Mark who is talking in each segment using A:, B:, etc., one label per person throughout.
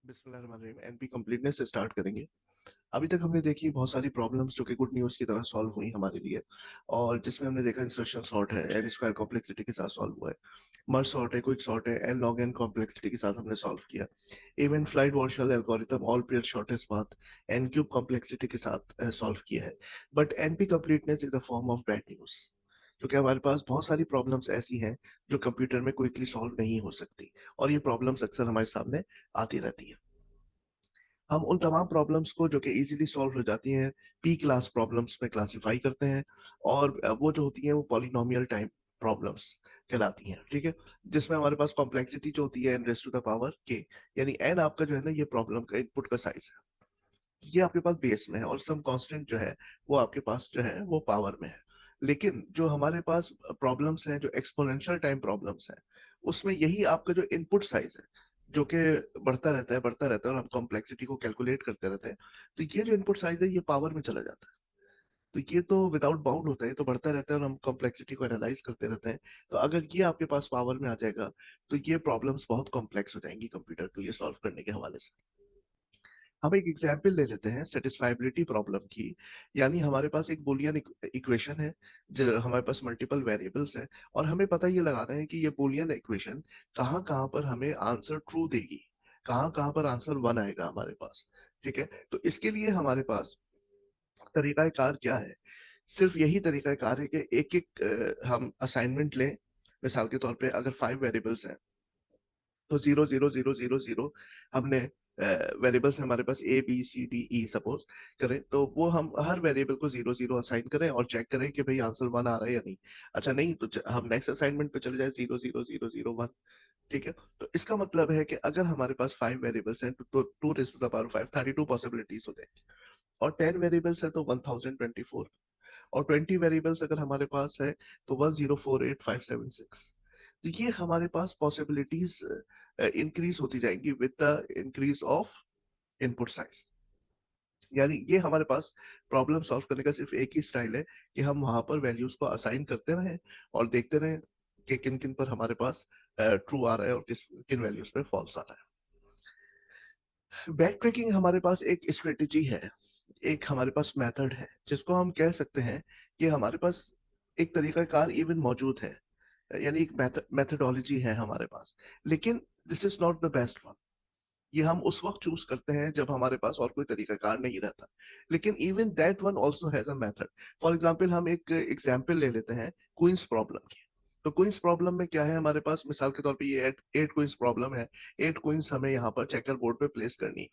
A: बिस्मिल्लाहिर्रहमानिर्रहीम। NP completeness से start करेंगे। अभी तक हमने देखी बहुत सारी प्रॉब्लम्स जो कि गुड न्यूज़ की तरह सॉल्व हुई हमारे लिए, और जिसमें हमने देखा इंसर्शन सॉर्ट है, एन स्क्वायर कॉम्प्लेक्सिटी के साथ सॉल्व हुआ है, मर्ज सॉर्ट है, क्विक सॉर्ट है, एन लॉग एन कॉम्प्लेक्सिटी के साथ हमने सॉल्व किया। Even Floyd Warshall algorithm all pairs shortest path N cube complexity के साथ सॉल्व किया है। But NP completeness is the form of bad news, क्योंकि हमारे पास बहुत सारी प्रॉब्लम्स ऐसी हैं जो कंप्यूटर में क्विकली सॉल्व नहीं हो सकती, और ये प्रॉब्लम्स अक्सर हमारे सामने आती रहती है। हम उन तमाम प्रॉब्लम्स को जो कि इजीली सॉल्व हो जाती हैं पी क्लास प्रॉब्लम्स में क्लासिफाई करते हैं, और वो जो होती हैं वो पॉलिनोमियल टाइप प्रॉब्लम्स कहलाती हैं। ठीक है, जिसमें हमारे पास कॉम्प्लेक्सिटी जो होती है N raise to the power के, यानी एन आपका जो है ना ये प्रॉब्लम का इनपुट का साइज है, ये आपके पास बेस में है, और सम कांस्टेंट जो है वो आपके पास जो है वो पावर में है। लेकिन जो हमारे पास प्रॉब्लम्स हैं जो एक्सपोनेंशियल टाइम प्रॉब्लम्स हैं, उसमें यही आपका जो इनपुट साइज है जो कि बढ़ता रहता है और हम कॉम्प्लेक्सिटी को कैलकुलेट करते रहते हैं, तो ये जो इनपुट साइज है ये पावर में चला जाता है। तो ये तो विदाउट बाउंड होता है, ये तो बढ़ता रहता है और हम कॉम्प्लेक्सिटी को एनालाइज करते रहते हैं। तो अगर ये आपके पास पावर में आ जाएगा तो ये प्रॉब्लम्स बहुत कॉम्प्लेक्स हो जाएंगी कंप्यूटर के लिए सॉल्व करने के हवाले से। हम एक एग्जाम्पल ले लेते हैं सेटिस्फाइबिलिटी प्रॉब्लम की। यानी हमारे पास एक बुलियन इक्वेशन है, जो हमारे पास मल्टीपल वेरिएबल्स हैं, और हमें पता ये लगाना है कि ये बुलियन इक्वेशन कहाँ कहाँ पर हमें आंसर ट्रू देगी, कहाँ कहाँ पर आंसर वन आएगा हमारे पास। ठीक है, तो इसके लिए हमारे पास तरीकाकार क्या है? सिर्फ यही तरीकाकार है कि एक एक हम असाइनमेंट लें। मिसाल के तौर पे अगर 5 वेरिएबल्स हैं तो 0 0 0 0 0 हमने वेरिएबल्स हमारे पास A B C D E suppose करें, तो वो हम हर वेरिएबल को 0 0 असाइन करें और चेक करें कि भाई आंसर वन आ रहा है या नहीं। अच्छा नहीं तो हम नेक्स्ट असाइनमेंट पे चले जाए 0 0 0 0 1। ठीक है, तो इसका मतलब है कि अगर हमारे पास 5 वेरिएबल्स हैं तो 2 टू द पावर 5 32 पॉसिबिलिटीज हो जाएगी, और 10 वेरिएबल्स है तो 1024, और 20 वेरिएबल्स अगर हमारे पास है तो 1048576। तो ये हमारे पास पॉसिबिलिटीज इंक्रीज होती जाएंगी with the increase of input size. यानी ये हमारे पास प्रॉब्लम सॉल्व करने का सिर्फ एक ही स्टाइल है कि हम वहां पर वैल्यूज को असाइन करते रहें और देखते रहें कि किन किन पर हमारे पास ट्रू आ रहा है और किन वैल्यूज पे फॉल्स आ रहा है। बैक ट्रैकिंग हमारे पास एक स्ट्रेटेजी है, एक हमारे पास मेथड है, जिसको हम कह सकते हैं कि हमारे पास एक तरीकाकार इवन मौजूद है, यानी एक मेथडोलॉजी है हमारे पास। लेकिन this is not the best one. ये हम उस वक्त चूज करते हैं जब हमारे पास और कोई तरीकाकार नहीं रहता। लेकिन even that one also has a method. For example हम एक एग्जाम्पल ले लेते हैं क्वींस प्रॉब्लम की। तो क्वींस प्रॉब्लम में क्या है हमारे पास, मिसाल के तौर पे ये एट क्वींस प्रॉब्लम है। 8 क्वींस हमें यहाँ पर चेकर बोर्ड पे प्लेस करनी है।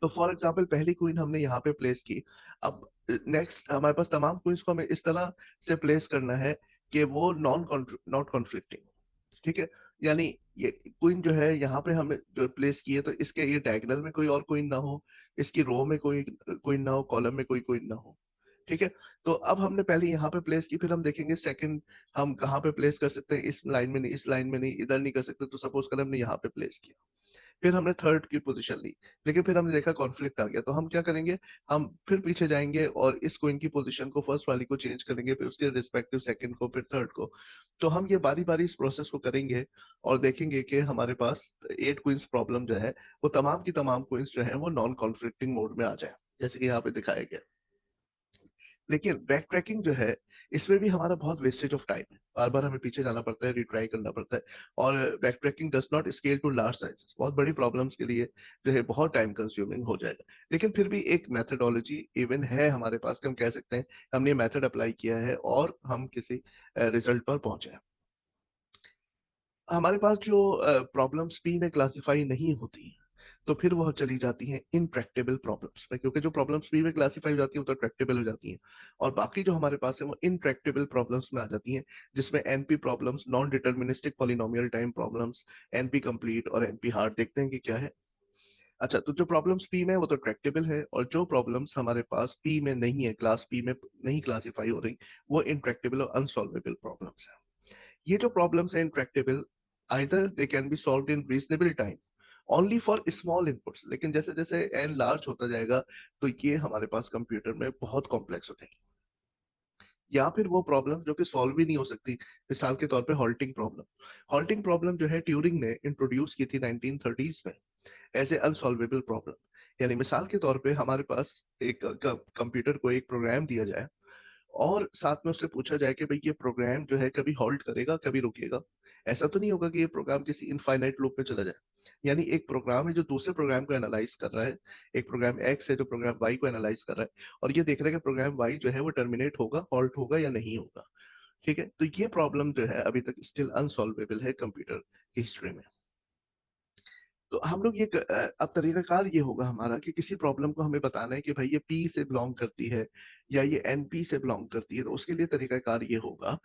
A: तो फॉर एग्जाम्पल पहली क्वीन हमने यहाँ पे प्लेस की। अब नेक्स्ट हमारे पास तमाम क्वींस को हमें इस तरह से प्लेस करना है कि वो नॉट कॉन्फ्लिक्टिंग। ठीक है, यानी ये क्वीन जो है यहाँ पे हमें जो प्लेस की है तो इसके ये डायगोनल में कोई और क्वीन ना हो, इसकी रो में कोई क्वीन ना हो, कॉलम में कोई क्वीन ना हो। ठीक है, तो अब हमने पहले यहाँ पे प्लेस की, फिर हम देखेंगे सेकंड हम कहाँ पे प्लेस कर सकते हैं, इस लाइन में नहीं, इस लाइन में नहीं, इधर नहीं कर सकते, तो सपोज कर हमने यहाँ पे प्लेस किया। फिर हमने थर्ड की पोजीशन ली, लेकिन फिर हमने देखा कॉन्फ्लिक्ट आ गया, तो हम क्या करेंगे, हम फिर पीछे जाएंगे और इस क्वीन की पोजीशन को फर्स्ट वाली को चेंज करेंगे, फिर उसके रिस्पेक्टिव सेकंड को, फिर थर्ड को। तो हम ये बारी बारी इस प्रोसेस को करेंगे और देखेंगे कि हमारे पास 8 क्वींस प्रॉब्लम जो है वो तमाम की तमाम क्वींस जो है वो नॉन कॉन्फ्लिक्टिंग मोड में आ जाए, जैसे कि यहाँ पे दिखाया गया। लेकिन बैक ट्रैकिंग जो है इसमें भी हमारा बहुत वेस्टेज ऑफ टाइम है, बार बार हमें पीछे जाना पड़ता है, रिट्राई करना पड़ता है। और backtracking does not scale to large sizes, बहुत बड़ी प्रॉब्लम्स के लिए जो है बहुत टाइम कंज्यूमिंग हो जाएगा। लेकिन फिर भी एक मेथडोलॉजी इवन है हमारे पास कि हम कह सकते हैं हमने मेथड अप्लाई किया है और हम किसी रिजल्ट पर पहुंचे हैं। हमारे पास जो प्रॉब्लम्स पी में क्लासिफाई नहीं होती तो फिर वह चली जाती हैं इनट्रैक्टेबल प्रॉब्लम्स में, क्योंकि जो प्रॉब्लम्स बी में क्लासिफाई हो जाती है वो तो ट्रैक्टेबल हो जाती हैं, और बाकी जो हमारे पास है वो इनट्रैक्टेबल प्रॉब्लम्स में आ जाती हैं, जिसमें NP problems, non deterministic polynomial time problems, NP complete और एनपी हार्ड देखते हैं कि क्या है। अच्छा, तो जो प्रॉब्लम्स पी में है वो तो ट्रैक्टेबल है, और जो प्रॉब्लम्स हमारे पास पी में नहीं है, क्लास पी में नहीं क्लासिफाई हो रही, वो इनट्रैक्टेबल और अनसॉल्वेबल प्रॉब्लम्स है। ये जो प्रॉब्लम्स हैं intractable, either they can be solved in reasonable time only for small inputs, लेकिन जैसे जैसे एन लार्ज होता जाएगा तो ये हमारे पास कंप्यूटर में बहुत कॉम्प्लेक्स हो जाएगी। या फिर वो प्रॉब्लम जो कि सॉल्व ही नहीं हो सकती, मिसाल के तौर पे हॉल्टिंग प्रॉब्लम। हॉल्टिंग प्रॉब्लम जो है ट्यूरिंग ने इंट्रोड्यूस की थी 1930s में। As a unsolvable problem. यानी मिसाल के तौर पे हमारे पास एक कंप्यूटर को एक प्रोग्राम दिया जाए और साथ में उससे पूछा जाए कि भाई ये प्रोग्राम जो है कभी हॉल्ट करेगा, कभी रुकेगा। ऐसा तो नहीं होगा कि ये प्रोग्राम किसी इनफाइनाइट लूप में चला जाए। यानी एक प्रोग्राम है जो दूसरे प्रोग्राम को एनालाइज कर रहा है, एक प्रोग्राम एक्स है जो प्रोग्राम वाई को एनालाइज कर रहा है, और ये देख रहा है कि प्रोग्राम वाई जो है वो टर्मिनेट होगा, हॉल्ट होगा या नहीं होगा। ठीक है, तो ये प्रॉब्लम जो है अभी तक स्टिल अनसॉल्वेबल है कंप्यूटर की हिस्ट्री में। तो हम लोग अब तरीकाकार ये होगा हमारा कि किसी प्रॉब्लम को हमें बताना है कि भाई ये पी से बिलोंग करती है या ये एनपी से बिलोंग करती है, तो उसके लिए तरीकाकार ये होगा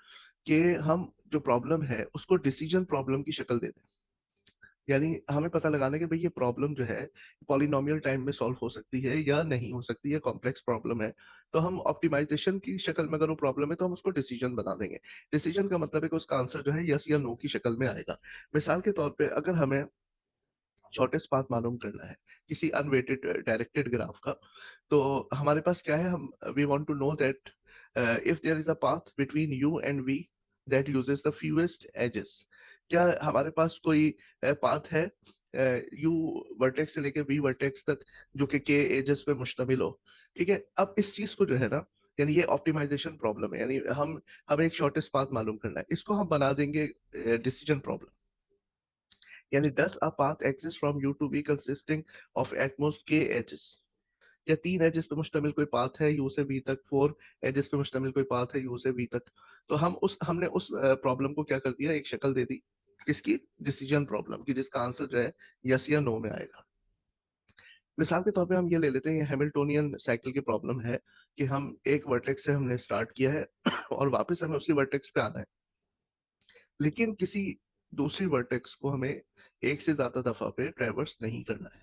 A: कि हम जो प्रॉब्लम है उसको डिसीजन प्रॉब्लम की शक्ल दे दें। यानी हमें पता लगाना है कि भाई ये प्रॉब्लम जो है पॉलिनोमियल टाइम में सॉल्व हो सकती है या नहीं हो सकती है, कॉम्प्लेक्स प्रॉब्लम है। तो हम ऑप्टिमाइजेशन की शक्ल में, अगर वो प्रॉब्लम है तो हम उसको डिसीजन बना देंगे। डिसीजन का मतलब है कि उसका आंसर जो है यस या नो की शक्ल में आएगा। मिसाल के तौर पे अगर हमें शॉर्टेस्ट पाथ मालूम करना है किसी अनवेटेड डायरेक्टेड ग्राफ का, तो हमारे पास क्या है, हम we want to know that if there is a path between U and V that uses the fewest edges. क्या हमारे पास कोई पाथ है यू वर्टेक्स से लेके वी वर्टेक्स तक जो कि के एजेस पे मुश्तमिल हो? ठीक है, अब इस चीज को जो है ना, यानी ये ऑप्टिमाइजेशन प्रॉब्लम है। यानी हमें एक शॉर्टेस्ट पाथ मालूम करना है, इसको हम बना देंगे डिसीजन प्रॉब्लम। यानी does a path exist from U to V consisting of at most k edges? या 3 एजेस पे मुश्तमिल कोई पाथ है यू से वी तक, 4 एजेस पे मुश्तमिल कोई पाथ है यू से वी तक। तो हमने उस प्रॉब्लम को क्या कर दिया, एक शक्ल दे दी किसकी, डिसीजन प्रॉब्लम की, जिसका आंसर जो है यस या नो में आएगा। मिसाल के तौर पे हम ये ले लेते हैं, ये हैमिल्टोनियन साइकिल की प्रॉब्लम है कि हम एक वर्टेक्स से हमने स्टार्ट किया है और वापस हमें उसी वर्टेक्स पे आना है, लेकिन किसी दूसरी वर्टेक्स को हमें एक से ज्यादा दफा पे ट्रेवर्स नहीं करना है।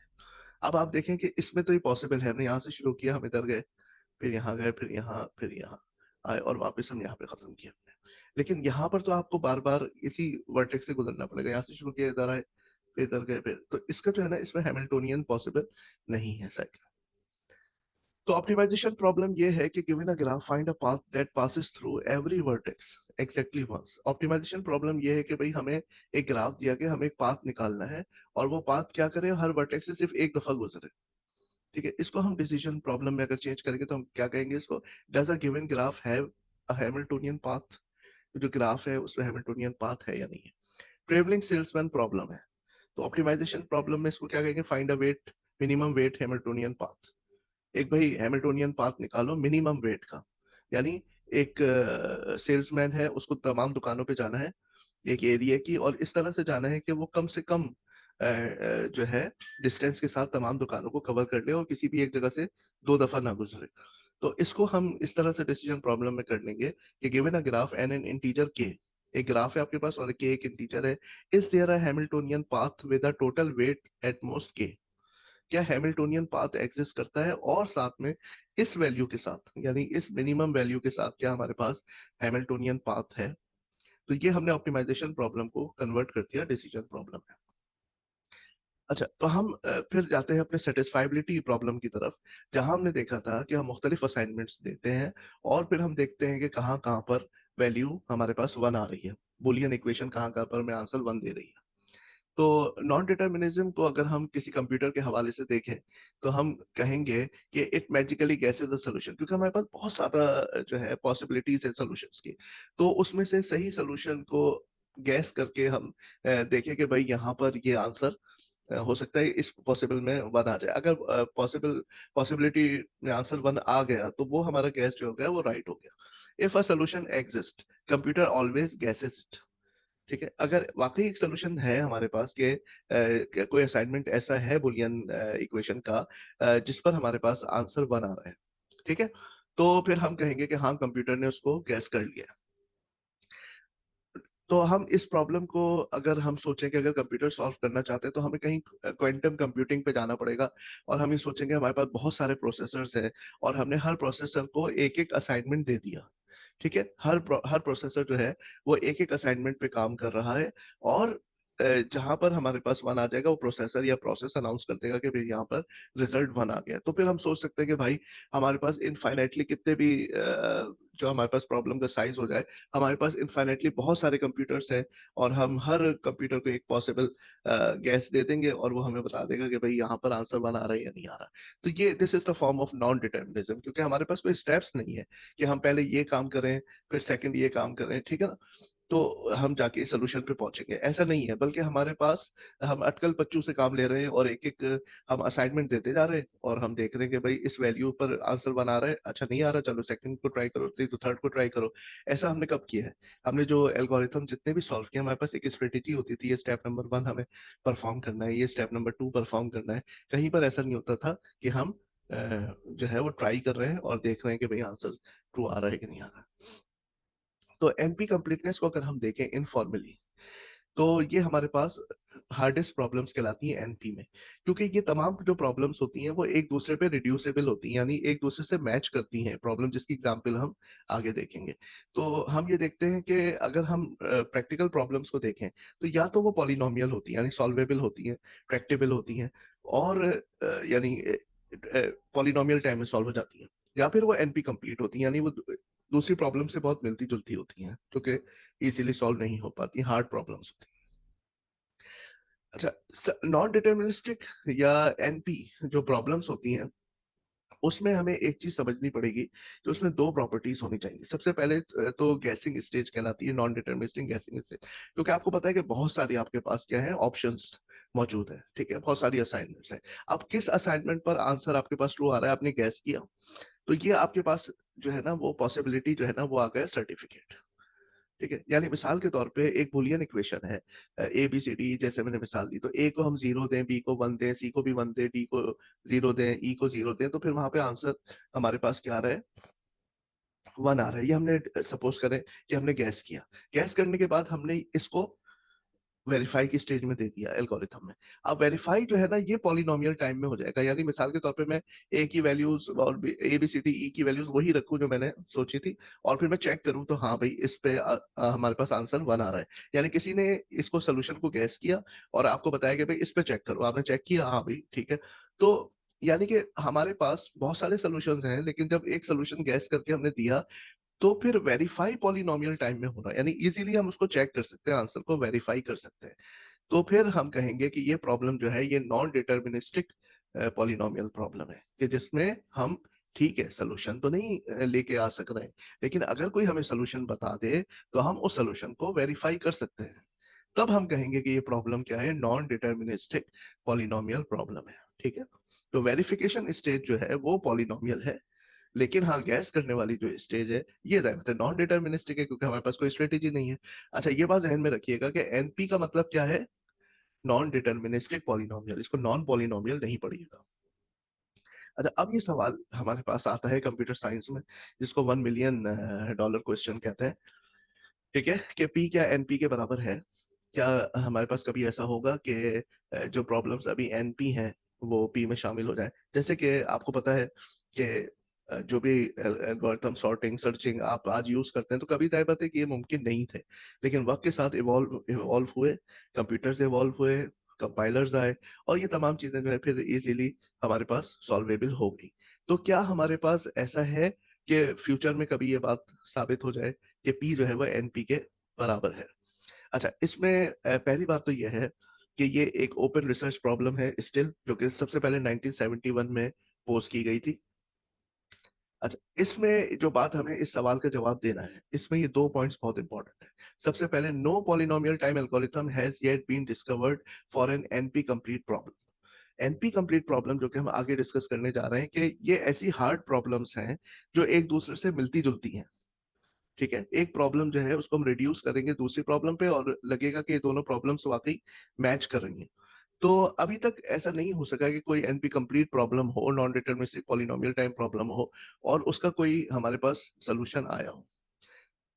A: अब आप देखें कि इसमें तो ये पॉसिबल है, हमने यहाँ से शुरू किया, हम इधर गए, फिर यहाँ गए, फिर यहाँ आए और वापस हम यहाँ पे खत्म किया हमने। लेकिन यहाँ पर तो आपको बार बार इसी वर्टेक्स से गुजरना पड़ेगा, यहाँ से शुरू किया, इधर आए, फिर इधर गए, फिर तो इसका जो है ना, इसमें हैमिल्टोनियन पॉसिबल नहीं है साइकिल। तो ऑप्टिमाइजेशन प्रॉब्लम ये है कि given a graph find a path that passes through every vertex exactly once. Optimization problem ये है कि भाई हमें एक ग्राफ दिया गया, हमें एक पाथ निकालना है और वो पाथ क्या करे, हर वर्टेक्स से सिर्फ एक दफा गुजरे। ठीक है, इसको हम डिसीजन प्रॉब्लम में अगर चेंज करेंगे तो हम क्या कहेंगे इसको, does a given graph have a Hamiltonian path? जो ग्राफ है उसमें हैमिल्टोनियन पाथ है या नहीं है। ट्रेवलिंग सेल्समैन प्रॉब्लम है, तो ऑप्टिमाइजेशन प्रॉब्लम में इसको क्या कहेंगे, find a weight, minimum weight Hamiltonian path. एक भाई हैमिल्टोनियन पाथ निकालो मिनिमम वेट का। यानी एक सेल्समैन है, उसको तमाम दुकानों पे जाना है एक एरिया की, और इस तरह से जाना है कि वो कम से कम जो है डिस्टेंस के साथ तमाम दुकानों को कवर कर ले और किसी भी एक जगह से 2 दफा ना गुजरे। तो इसको हम इस तरह से डिसीजन प्रॉब्लम में कर लेंगे कि given a graph and an integer K, एक ग्राफ है आपके पास और के एक इंटीजर है, is there a Hamiltonian path with a total weight at most K? क्या हैमिल्टोनियन पाथ एग्जिस्ट करता है और साथ में इस वैल्यू के साथ, यानी इस मिनिमम वैल्यू के साथ क्या हमारे पास हैमिल्टोनियन पाथ है? तो ये हमने ऑप्टिमाइजेशन प्रॉब्लम को कन्वर्ट कर दिया डिसीजन प्रॉब्लम में। अच्छा, तो हम फिर जाते हैं अपने सेटिस्फाइबिलिटी प्रॉब्लम की तरफ, जहां हमने देखा था कि हम मुख्तलिफ असाइनमेंट्स देते हैं और फिर हम देखते हैं कि कहाँ कहाँ पर वैल्यू हमारे पास 1 आ रही है, बुलियन इक्वेशन कहाँ कहाँ पर हमें आंसर 1 दे रही है। तो नॉन डिटर्मिनिज्म को अगर हम किसी कंप्यूटर के हवाले से देखें तो हम कहेंगे कि it magically gases the solution, क्योंकि हमारे पास बहुत ज्यादा जो है पॉसिबिलिटीज है सॉल्यूशंस की। तो उसमें से सही सॉल्यूशन को गैस करके हम देखें कि भाई यहाँ पर ये आंसर हो सकता है इस पॉसिबल में 1 आ जाए। अगर पॉसिबिलिटी में आंसर 1 आ गया तो वो हमारा गैस जो हो गया वो राइट हो गया। If a solution exist, computer always gases it. ठीक है, अगर वाकई एक सोल्यूशन है हमारे पास कि कोई असाइनमेंट ऐसा है बुलियन इक्वेशन का जिस पर हमारे पास आंसर 1 आ रहा है, ठीक है, तो फिर हम कहेंगे कि हाँ कंप्यूटर ने उसको गैस कर लिया। तो हम इस प्रॉब्लम को अगर हम सोचें कि अगर कंप्यूटर सॉल्व करना चाहते हैं तो हमें कहीं क्वांटम कंप्यूटिंग पे जाना पड़ेगा, और हम ये सोचेंगे हमारे पास बहुत सारे प्रोसेसर्स हैं और हमने हर प्रोसेसर को एक एक असाइनमेंट दे दिया। ठीक है, हर प्रोसेसर जो है वो एक एक असाइनमेंट पे काम कर रहा है, और जहां पर हमारे पास 1 आ जाएगा वो प्रोसेसर या प्रोसेस अनाउंस कर देगा कि भाई यहाँ पर रिजल्ट 1 आ गया। तो फिर हम सोच सकते हैं कि भाई हमारे पास इनफाइनाइटली कितने भी जो हमारे पास प्रॉब्लम का साइज हो जाए, हमारे पास इनफाइनाइटली बहुत सारे कंप्यूटर्स हैं और हम हर कंप्यूटर को एक पॉसिबल गैस दे देंगे और वो हमें बता देगा कि भाई यहाँ पर आंसर बना रहा है या नहीं आ रहा। तो ये this is the form of non determinism, क्योंकि हमारे पास कोई स्टेप्स नहीं है कि हम पहले ये काम करें फिर सेकंड ये काम करें, ठीक है ना, तो हम जाके सोल्यूशन पे पहुंचेंगे, ऐसा नहीं है। बल्कि हमारे पास हम अटकल बच्चों से काम ले रहे हैं और एक एक हम असाइनमेंट देते जा रहे हैं और हम देख रहे हैं कि भाई इस वैल्यू पर आंसर बना रहा है, अच्छा नहीं आ रहा, चलो सेकंड को ट्राई करो, तो थर्ड को ट्राई करो। ऐसा हमने कब किया है? हमने जो एल्गोरिथम जितने भी सॉल्व किए, हमारे पास एक स्ट्रेटेजी होती थी, ये स्टेप नंबर 1 हमें परफॉर्म करना है, ये स्टेप नंबर 2 परफॉर्म करना है। कहीं पर ऐसा नहीं होता था कि हम जो है वो ट्राई कर रहे हैं और देख रहे हैं कि भाई आंसर ट्रू आ रहा है कि नहीं आ रहा। तो एनपी कंप्लीटनेस को अगर हम देखें इनफॉर्मली, तो ये हमारे पास हार्डेस्ट प्रॉब्लम्स कहलाती हैं एनपी में, क्योंकि ये तमाम जो प्रॉब्लम्स होती हैं वो एक दूसरे पे रिड्यूसेबल होती हैं, यानी एक दूसरे से मैच करती हैं प्रॉब्लम, जिसकी एग्जांपल हम आगे देखेंगे। तो हम ये देखते हैं कि अगर हम प्रैक्टिकल प्रॉब्लम्स को देखें तो या तो वो पॉलिनोमियल होती हैं यानी सॉल्वेबल होती हैं, ट्रैक्टेबल होती हैं, और यानी पॉलिनोमियल टाइम में सॉल्व हो जाती हैं, या फिर वो एनपी कंप्लीट होती हैं यानी वो दूसरी प्रॉब्लम से बहुत मिलती जुलती होती हैं, जो कि इजीली सॉल्व नहीं हो पाती, हार्ड प्रॉब्लम्स होती हैं। अच्छा, नॉन डिटर्मिनिस्टिक या एनपी जो प्रॉब्लम्स होती हैं उसमें हमें एक चीज समझनी पड़ेगी कि उसमें दो प्रॉपर्टीज होनी चाहिए। सबसे पहले तो गैसिंग स्टेज कहलाती है, नॉन डिटर्मिनिस्टिक गैसिंग स्टेज, क्योंकि आपको पता है कि बहुत सारी आपके पास क्या है, ऑप्शंस मौजूद है, ठीक है, बहुत सारी असाइनमेंट्स है। अब किस असाइनमेंट पर आंसर आपके पास ट्रू आ रहा है, आपने गैस किया, तो ये आपके पास जो है ना वो पॉसिबिलिटी जो है ना वो आ गया सर्टिफिकेट, ठीक है। यानी मिसाल के तौर पे एक बुलियन इक्वेशन है, ए बी सी डी, जैसे मैंने मिसाल दी, तो ए को हम 0 दें, बी को 1 दें, सी को भी 1 दें, डी को 0 दें, ई को 0 दें, तो फिर वहां पे आंसर हमारे पास क्या आ रहा है, 1 आ रहा है। ये हमने सपोज करें कि हमने गैस किया, गैस करने के बाद हमने इसको वेरीफाई की स्टेज में दे दिया एल्गोरिथम में। अब वेरीफाई जो है ना ये पॉलिनोमियल टाइम में हो जाएगा, यानी मिसाल के तौर पे मैं ए की वैल्यूज और ए बी सी डी ई की वैल्यूज वही रखूं जो मैंने सोची थी, और फिर मैं चेक करूं तो हाँ भाई इस पे हमारे पास आंसर 1 आ रहा है। यानी किसी ने इसको सोल्यूशन को गैस किया और आपको बताया कि भाई इस पे चेक करो, आपने चेक किया, हाँ भाई ठीक है। तो यानी कि हमारे पास बहुत सारे सोल्यूशंस हैं, लेकिन जब एक सोल्यूशन गैस करके हमने दिया तो फिर वेरीफाई पॉलिनोमियल टाइम में होना, यानी इजीली हम उसको चेक कर सकते हैं, आंसर को वेरीफाई कर सकते हैं। तो फिर हम कहेंगे कि ये प्रॉब्लम जो है ये नॉन डिटर्मिनिस्टिक पॉलिनोमियल प्रॉब्लम है, कि जिसमें हम ठीक है सोल्यूशन तो नहीं लेके आ सक रहे हैं, लेकिन अगर कोई हमें सोल्यूशन बता दे तो हम उस सोल्यूशन को वेरीफाई कर सकते हैं। तब हम कहेंगे कि ये प्रॉब्लम क्या है, नॉन डिटर्मिनिस्टिक पॉलिनोमियल प्रॉब्लम है, ठीक है। तो वेरिफिकेशन स्टेज जो है वो पॉलिनोमियल है, लेकिन हाँ गैस करने वाली जो स्टेज है ये नॉन डिटर्मिनिस्टिक है, क्योंकि हमारे पास कोई स्ट्रेटेजी नहीं है। अच्छा, ये बात ध्यान में रखिएगा कि एनपी का मतलब क्या है, नॉन डिटर्मिनिस्टिक पॉलिनोमियल, इसको नॉन पॉलिनोमियल नहीं पढ़िएगा। अच्छा, अब ये सवाल हमारे पास आता है कंप्यूटर साइंस में, जिसको $1 मिलियन क्वेश्चन कहते हैं, ठीक है, कि पी क्या एनपी के बराबर है? क्या हमारे पास कभी ऐसा होगा कि जो प्रॉब्लम्स अभी एनपी हैं वो पी में शामिल हो जाए? जैसे कि आपको पता है कि जो भी एल्गोरिथम सॉर्टिंग सर्चिंग आप आज यूज करते हैं, तो कभी तय बात है कि ये मुमकिन नहीं थे, लेकिन वक्त के साथ इवॉल्व इवॉल्व हुए, कंप्यूटर्स इवॉल्व हुए, कंपाइलर्स आए, और ये तमाम चीजें जो है फिर इजीली हमारे पास सॉल्वेबल हो गई। तो क्या हमारे पास ऐसा है कि फ्यूचर में कभी ये बात साबित हो जाए कि पी जो है वो एनपी के बराबर है? अच्छा, इसमें पहली बात तो यह है कि ये एक ओपन रिसर्च प्रॉब्लम है स्टिल, जो कि सबसे पहले 1971 में पोस्ट की गई थी। अच्छा, इसमें जो बात हमें इस सवाल का जवाब देना है, इसमें ये दो पॉइंट्स बहुत इंपॉर्टेंट है। सबसे पहले, no polynomial time algorithm has yet been discovered for an NP complete problem. NP complete problem जो कि हम आगे डिस्कस करने जा रहे हैं, कि ये ऐसी हार्ड प्रॉब्लम्स हैं जो एक दूसरे से मिलती जुलती हैं, ठीक है। एक प्रॉब्लम जो है उसको हम रिड्यूस करेंगे दूसरी प्रॉब्लम पे और लगेगा कि ये दोनों प्रॉब्लम्स वाकई मैच कर रही हैं। तो अभी तक ऐसा नहीं हो सका कि कोई एनपी कंप्लीट प्रॉब्लम हो, non deterministic polynomial time problem हो, और उसका कोई हमारे पास सोल्यूशन आया हो।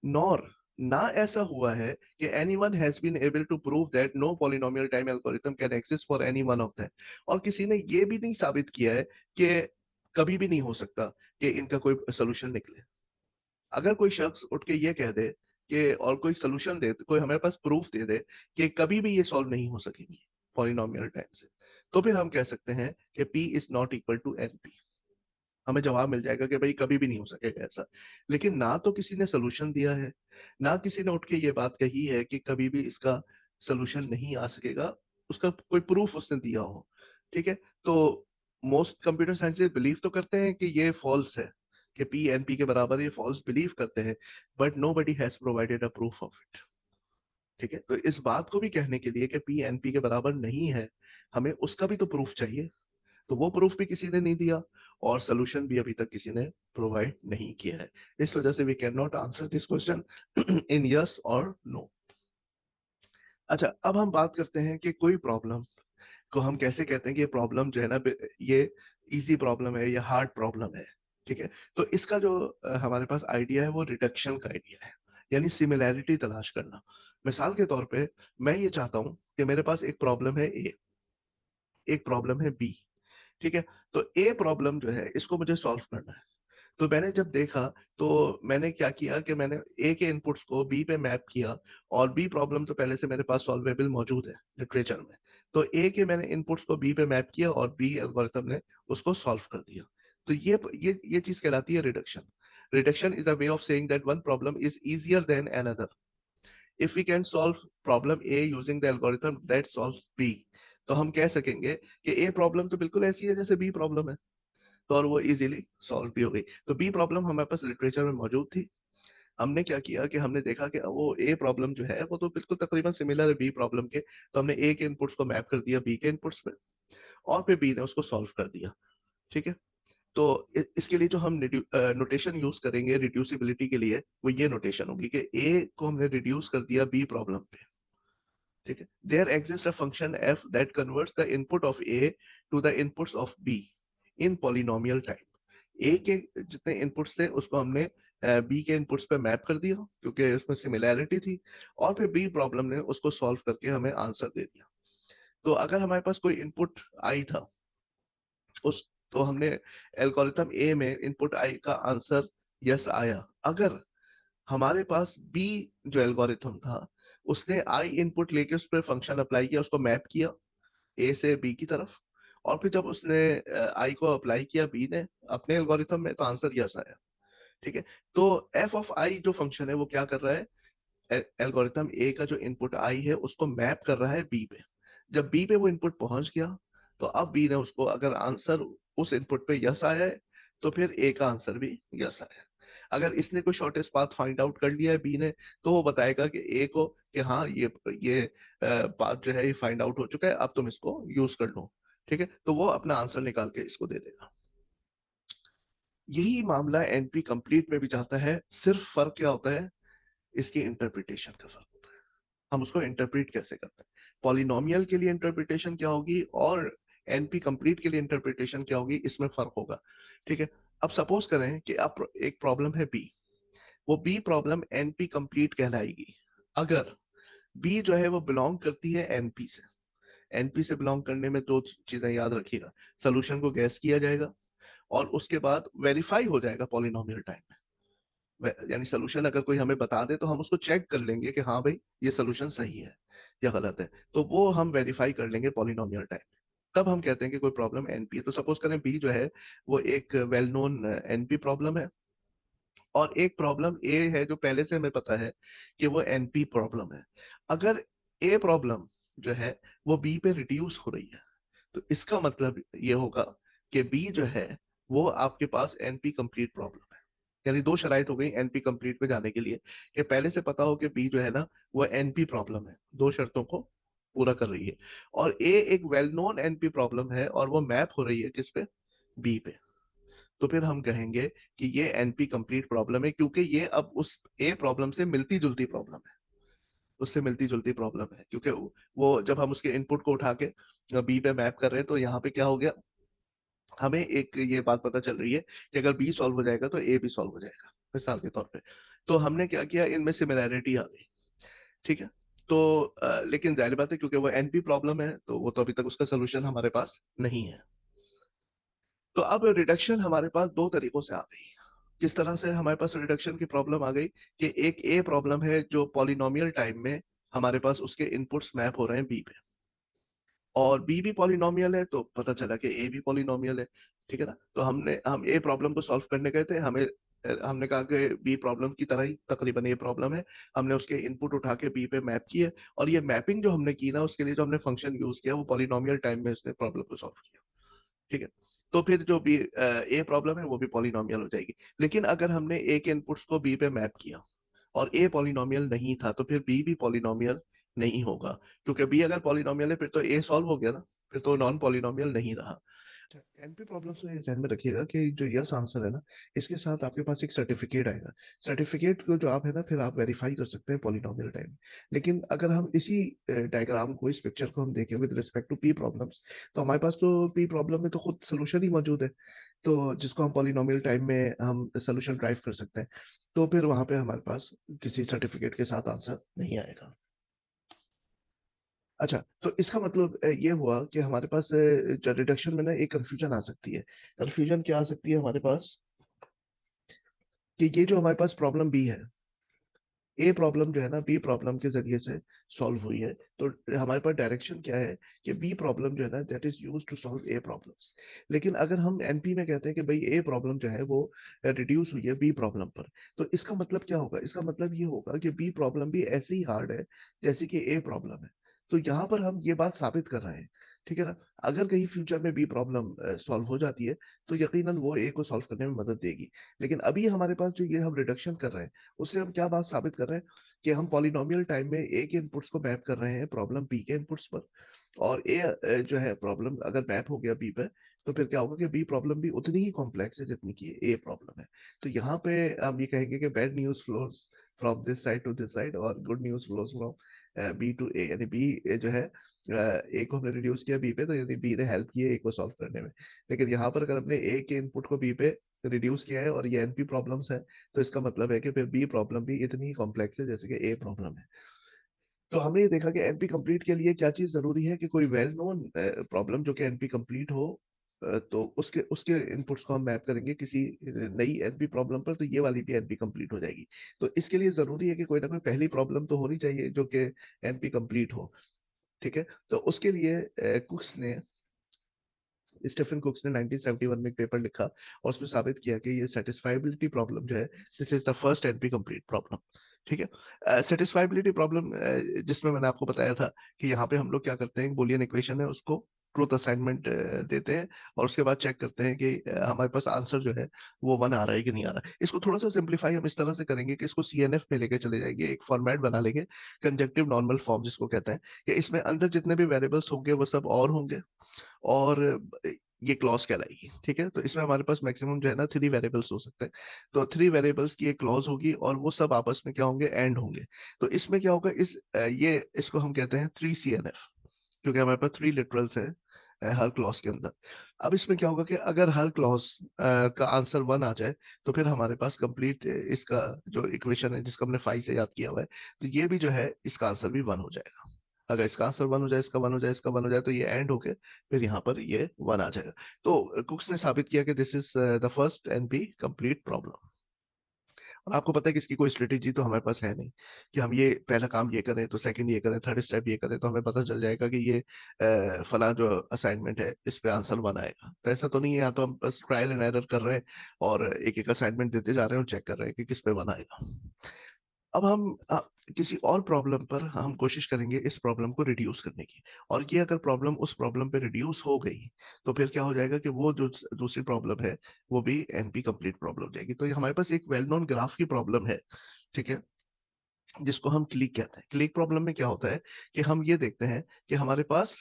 A: नॉर ना ऐसा हुआ है कि anyone has been able to prove that no polynomial time algorithm can exist for any one of them. और किसी ने ये भी नहीं साबित किया है कि कभी भी नहीं हो सकता कि इनका कोई सोल्यूशन निकले। अगर कोई शख्स उठ के ये कह दे कि और कोई सोल्यूशन दे, कोई हमारे पास प्रूफ दे दे कि कभी भी ये सॉल्व नहीं हो सकेगी पॉलिनोमियल टाइम से, तो फिर हम कह सकते हैं कि P is not equal to NP। हमें जवाब मिल जाएगा कि भाई कभी भी नहीं हो सकेगा ऐसा। लेकिन ना तो किसी ने सोल्यूशन दिया है, ना किसी ने उठ के ये बात कही है कि कभी भी इसका सोल्यूशन नहीं आ सकेगा, उसका कोई प्रूफ उसने दिया हो। ठीक है। तो मोस्ट कंप्यूटर साइंटिस्ट बिलीव तो करते हैं कि ये फॉल्स है, कि पी एन पी के बराबर, ये फॉल्स बिलीव करते हैं, but nobody has provided a proof of it. ठीक है। तो इस बात को भी कहने के लिए कि पी एन पी के बराबर नहीं है, हमें उसका भी तो प्रूफ चाहिए। तो वो प्रूफ भी किसी ने नहीं दिया, और सोल्यूशन भी अभी तक किसी ने प्रोवाइड नहीं किया है। इस वजह से we can not answer this question in yes और नो। अच्छा, अब हम बात करते हैं कि कोई प्रॉब्लम को हम कैसे कहते हैं कि ये प्रॉब्लम जो है ना, ये इजी प्रॉब्लम है या हार्ड प्रॉब्लम है। ठीक है। तो इसका जो हमारे पास आइडिया है वो रिडक्शन का आइडिया है, यानी सिमिलैरिटी तलाश करना। मिसाल के तौर पे मैं ये चाहता हूं कि मेरे पास एक प्रॉब्लम है ए, एक प्रॉब्लम है बी। ठीक है। तो ए प्रॉब्लम जो है इसको मुझे सॉल्व करना है। तो मैंने जब देखा, तो मैंने क्या किया कि मैंने ए के इनपुट्स को बी पे मैप किया, और बी प्रॉब्लम तो पहले से मेरे पास सॉल्वेबल मौजूद है लिटरेचर में। तो ए के मैंने इनपुट्स को बी पे मैप किया, और बी एल्गोरिथम ने उसको सॉल्व कर दिया। तो ये चीज कहलाती है reduction. Reduction is a way of saying that one problem is easier than another if we can solve problem A using the algorithm that solves B. तो हम कह सकेंगे कि ए प्रॉब्लम तो बिल्कुल ऐसी है जैसे बी प्रॉब्लम है, तो और वो इजीली सॉल्व भी हो गई। तो बी प्रॉब्लम हमारे पास लिटरेचर में मौजूद थी। हमने क्या किया कि हमने देखा कि वो ए प्रॉब्लम जो है वो तो बिल्कुल तकरीबन सिमिलर है बी प्रॉब्लम के, तो हमने ए के इनपुट्स को मैप कर दिया बी के इनपुट्स पे, और फिर बी ने उसको सॉल्व कर दिया। ठीक है। तो इसके लिए जो हम नोटेशन यूज करेंगे रिड्यूसिबिलिटी के लिए, वो ये नोटेशन होगी कि ए को हमने रिड्यूस कर दिया बी प्रॉब्लम पे। ठीक है। There exist a function F that converts the input of A to the inputs of B in polynomial time. A के जितने इनपुट्स थे उसको हमने बी के इनपुट्स पे मैप कर दिया, क्योंकि उसमें सिमिलैरिटी थी, और फिर बी प्रॉब्लम ने उसको सॉल्व करके हमें आंसर दे दिया। तो अगर हमारे पास कोई इनपुट आई था, उस तो हमने एल्गोरिथम ए में इनपुट आई का आंसर यस आया। अगर हमारे पास बी जो एल्गोरिथम था, उसने आई इनपुट लेके उस पर फंक्शन अप्लाई किया, उसको मैप किया ए से बी की तरफ, और फिर जब उसने आई को अप्लाई किया बी ने अपने एल्गोरिथम में, तो आंसर यस आया। ठीक है। तो एफ ऑफ आई जो फंक्शन है वो क्या कर रहा है, एल्गोरिथम ए का जो इनपुट आई है उसको मैप कर रहा है बी पे। जब बी पे वो इनपुट पहुंच गया, तो अब बी ने उसको, अगर आंसर उस इनपुट पे यस आया है, तो फिर ए का आंसर भी यस आया है। अगर इसने कोई शॉर्टेस्ट पाथ फाइंड आउट कर लिया है बी ने, तो वो बताएगा कि ए को कि हाँ ये पाथ जो है ये फाइंड आउट हो चुका है, अब तुम इसको यूज कर लो। ठीक है। तो वो अपना आंसर निकाल के इसको दे देगा। यही मामला एनपी कंप्लीट में भी चाहता है, सिर्फ फर्क क्या होता है, इसकी इंटरप्रिटेशन का फर्क होता है। हम उसको इंटरप्रेट कैसे करते हैं। पॉलिनोमियल के लिए इंटरप्रिटेशन क्या होगी, और एनपी कंप्लीट के लिए इंटरप्रिटेशन क्या होगी, इसमें फर्क होगा। ठीक है। अब सपोज करें कि आप एक प्रॉब्लम है बी, वो बी प्रॉब्लम एनपी कंप्लीट कहलाएगी अगर बी जो है वो बिलोंग करती है एनपी से। एनपी से बिलोंग करने में दो चीजें याद रखिएगा, सोल्यूशन को गैस किया जाएगा, और उसके बाद वेरीफाई हो जाएगा पॉलिनोमियल टाइम में। यानी सोल्यूशन अगर कोई हमें बता दे, तो हम उसको चेक कर लेंगे कि हाँ भाई ये सोल्यूशन सही है या गलत है, तो वो हम वेरीफाई कर लेंगे पॉलिनोमियल टाइम। तब हम कहते हैं कि कोई प्रॉब्लम एनपी है। तो सपोज करें बी जो है वो एक वेल नोन एनपी प्रॉब्लम है, और एक प्रॉब्लम ए है जो पहले से हमें पता है कि वो एनपी प्रॉब्लम है। अगर ए प्रॉब्लम जो है वो बी पे रिड्यूस हो रही है, तो इसका मतलब ये होगा कि बी जो है वो आपके पास एनपी कंप्लीट प्रॉब्लम है। यानी दो शराइत हो गई एनपी कंप्लीट पे जाने के लिए, कि पहले से पता हो कि बी जो है ना वो एनपी प्रॉब्लम है, दो शर्तों को पूरा कर रही है, और ए एक वेल नोन एनपी प्रॉब्लम है और वो मैप हो रही है किस पे, बी पे। तो फिर हम कहेंगे कि ये एनपी कंप्लीट प्रॉब्लम है, क्योंकि ये अब उस ए प्रॉब्लम से मिलती जुलती प्रॉब्लम है, उससे मिलती जुलती प्रॉब्लम है, क्योंकि वो जब हम उसके इनपुट को उठा के बी पे मैप कर रहे हैं, तो यहाँ पे क्या हो गया, हमें एक ये बात पता चल रही है कि अगर बी सॉल्व हो जाएगा तो ए भी सॉल्व हो जाएगा, मिसाल के तौर पे। तो हमने क्या किया, इनमें सिमिलैरिटी आ गई। ठीक है। तो लेकिन जाहिर बात है क्योंकि वो एनपी प्रॉब्लम है, तो वो तो अभी तक उसका सोल्यूशन हमारे पास नहीं है। तो अब रिडक्शन हमारे पास दो तरीकों से आ गई। किस तरह से हमारे पास रिडक्शन की प्रॉब्लम आ गई, कि एक ए प्रॉब्लम है जो पॉलिनोमियल टाइम में हमारे पास उसके इनपुट्स मैप हो रहे हैं बी पे। और बी भी पॉलिनोमियल है, तो पता चला कि ए भी पॉलिनोमियल है। ठीक है ना? तो हम ए प्रॉब्लम को सॉल्व करने गए थे, हमने कहा कि बी प्रॉब्लम की तरह ही तकरीबन ये प्रॉब्लम है। हमने उसके इनपुट उठा के बी पे मैप किए, और ये मैपिंग जो हमने की ना, उसके लिए जो हमने फंक्शन यूज किया वो पॉलिनोमियल टाइम में उसने प्रॉब्लम को सॉल्व किया। ठीक है? तो फिर जो बी ए प्रॉब्लम है वो भी पॉलिनोमियल हो जाएगी। लेकिन अगर हमने ए के इनपुट्स को बी पे मैप किया और ए पॉलिनोमियल नहीं था, तो फिर बी भी पॉलिनोमियल नहीं होगा। क्योंकि बी अगर पॉलिनोमियल है फिर तो ए सॉल्व हो गया ना, फिर तो नॉन पॉलिनोमियल नहीं रहा। एनपी प्रॉब्लम्स में ये ध्यान में रखिएगा कि जो यस आंसर है ना, इसके साथ आपके पास एक सर्टिफिकेट आएगा। सर्टिफिकेट को जो आप है ना, फिर आप वेरीफाई कर सकते हैं पॉलिनोमियल टाइम। लेकिन अगर हम इसी डायग्राम को, इस पिक्चर को हम देखें with respect to P problems, तो हमारे पास तो पी प्रॉब्लम में तो खुद सोल्यूशन ही मौजूद है, तो जिसको हम पॉलिनोमियल टाइम में हम सोल्यूशन ड्राइव कर सकते हैं। तो फिर वहां पे हमारे पास किसी सर्टिफिकेट के साथ आंसर नहीं आएगा। अच्छा, तो इसका मतलब ये हुआ कि हमारे पास जो रिडक्शन में ना एक कंफ्यूजन आ सकती है। कंफ्यूजन क्या आ सकती है हमारे पास, कि ये जो हमारे पास प्रॉब्लम बी है, ए प्रॉब्लम जो है ना बी प्रॉब्लम के जरिए से सॉल्व हुई है। तो हमारे पास डायरेक्शन क्या है कि बी प्रॉब्लम जो है ना, that is used to solve A problems. लेकिन अगर हम एनपी में कहते हैं कि भाई ए प्रॉब्लम जो है वो रिड्यूस हुई है बी प्रॉब्लम पर, तो इसका मतलब क्या होगा? इसका मतलब ये होगा कि बी प्रॉब्लम भी ऐसे ही हार्ड है जैसे कि ए प्रॉब्लम है। तो यहाँ पर हम ये बात साबित कर रहे हैं। ठीक है ना? अगर कहीं फ्यूचर में बी प्रॉब्लम सॉल्व हो जाती है, तो यकीनन वो ए को सॉल्व करने में मदद देगी। लेकिन अभी हमारे पास जो ये हम रिडक्शन कर रहे हैं, उससे हम क्या बात साबित कर रहे हैं? कि हम पॉलिनोमियल टाइम में ए के इनपुट्स को मैप कर रहे हैं प्रॉब्लम बी के इनपुट्स पर। और ए जो है प्रॉब्लम अगर मैप हो गया बी पे, तो फिर क्या होगा कि बी प्रॉब्लम भी उतनी ही कॉम्प्लेक्स है जितनी की ए प्रॉब्लम है। तो यहाँ पे हम ये कहेंगे कि bad news flows from this side to this side, और good news flows from B to A. यानी बी जो है ए को हमने रिड्यूस किया बी पे, तो यानी बी ने हेल्प की ए को सॉल्व करने में। लेकिन यहाँ पर अगर हमने ए के इनपुट को बी पे रिड्यूस किया है और ये एनपी प्रॉब्लम्स है, तो इसका मतलब है कि फिर बी प्रॉब्लम भी इतनी ही कॉम्प्लेक्स है जैसे कि ए प्रॉब्लम है। तो हमने ये देखा कि एनपी कंप्लीट के लिए क्या चीज जरूरी है, कि कोई वेल नोन प्रॉब्लम जो कि एनपी कंप्लीट हो, तो उसके उसके इनपुट्स को हम मैप करेंगे किसी नई एनपी प्रॉब्लम पर, तो ये वाली भी एनपी कंप्लीट हो जाएगी। तो इसके लिए जरूरी है कि कोई ना कोई पहली प्रॉब्लम तो होनी चाहिए जो कि एनपी कंप्लीट हो। ठीक है? तो उसके लिए कुक्स ने स्टीफन कुक्स ने 1971 में एक पेपर लिखा, और उसमें साबित किया कि ये सेटिस्फाइबिलिटी प्रॉब्लम जो है, this is the first NP complete problem. ठीक है? सेटिस्फाइबिलिटी प्रॉब्लम जिसमें मैंने आपको बताया था कि यहाँ पे हम लोग क्या करते हैं, बुलियन इक्वेशन है उसको ट्रूथ असाइनमेंट देते हैं, और उसके बाद चेक करते हैं कि हमारे पास आंसर जो है वो वन आ रहा है कि नहीं आ रहा है। इसको थोड़ा सा सिंप्लीफाई हम इस तरह से करेंगे कि इसको सीएनएफ में लेके चले जाएंगे, एक फॉर्मेट बना लेंगे, कंजक्टिव नॉर्मल फॉर्म जिसको कहते हैं, कि इसमें अंदर जितने भी वेरिएबल्स होंगे वो सब और होंगे, और ये क्लॉज कहलाएगी। ठीक है? तो इसमें हमारे पास मैक्सिमम जो है ना 3 वेरिएबल्स हो सकते हैं। तो 3 वेरिएबल्स की एक क्लॉज होगी, और वो सब आपस में क्या होंगे, एंड होंगे। तो इसमें क्या होगा, ये इसको हम कहते हैं 3 CNF, क्योंकि हमारे पास 3 लिटरल्स है हर क्लॉज के अंदर। अब इसमें क्या होगा कि अगर हर क्लॉज का आंसर वन आ जाए, तो फिर हमारे पास कंप्लीट इसका जो इक्वेशन है जिसको हमने फाइव से याद किया हुआ है, तो ये भी जो है इसका आंसर भी वन हो जाएगा। अगर इसका आंसर वन हो जाए, इसका वन हो जाए, इसका वन हो जाए, तो ये एंड होके फिर यहाँ पर ये वन आ जाएगा। तो कुक्स ने साबित किया कि this is the first NP complete problem. और आपको पता है कि इसकी कोई स्ट्रेटेजी तो हमारे पास है नहीं, कि हम ये पहला काम ये करें तो सेकंड ये करें, थर्ड स्टेप ये करें, तो हमें पता चल जाएगा कि ये फला जो असाइनमेंट है इस पे आंसर वन आएगा। तो ऐसा तो नहीं है, यहाँ तो हम बस ट्रायल एंड एरर कर रहे हैं, और एक एक असाइनमेंट देते जा रहे हैं और चेक कर रहे हैं कि किस पे वन आएगा। अब हम किसी और प्रॉब्लम पर हम कोशिश करेंगे इस प्रॉब्लम को रिड्यूस करने की। और ये अगर प्रॉब्लम उस प्रॉब्लम पे रिड्यूस हो गई, तो फिर क्या हो जाएगा कि वो जो दूसरी प्रॉब्लम है वो भी एनपी कंप्लीट प्रॉब्लम हो जाएगी। तो ये हमारे पास एक वेल नोन ग्राफ की प्रॉब्लम है। ठीक है? जिसको हम क्लिक कहते हैं। क्लिक प्रॉब्लम में क्या होता है कि हम ये देखते हैं कि हमारे पास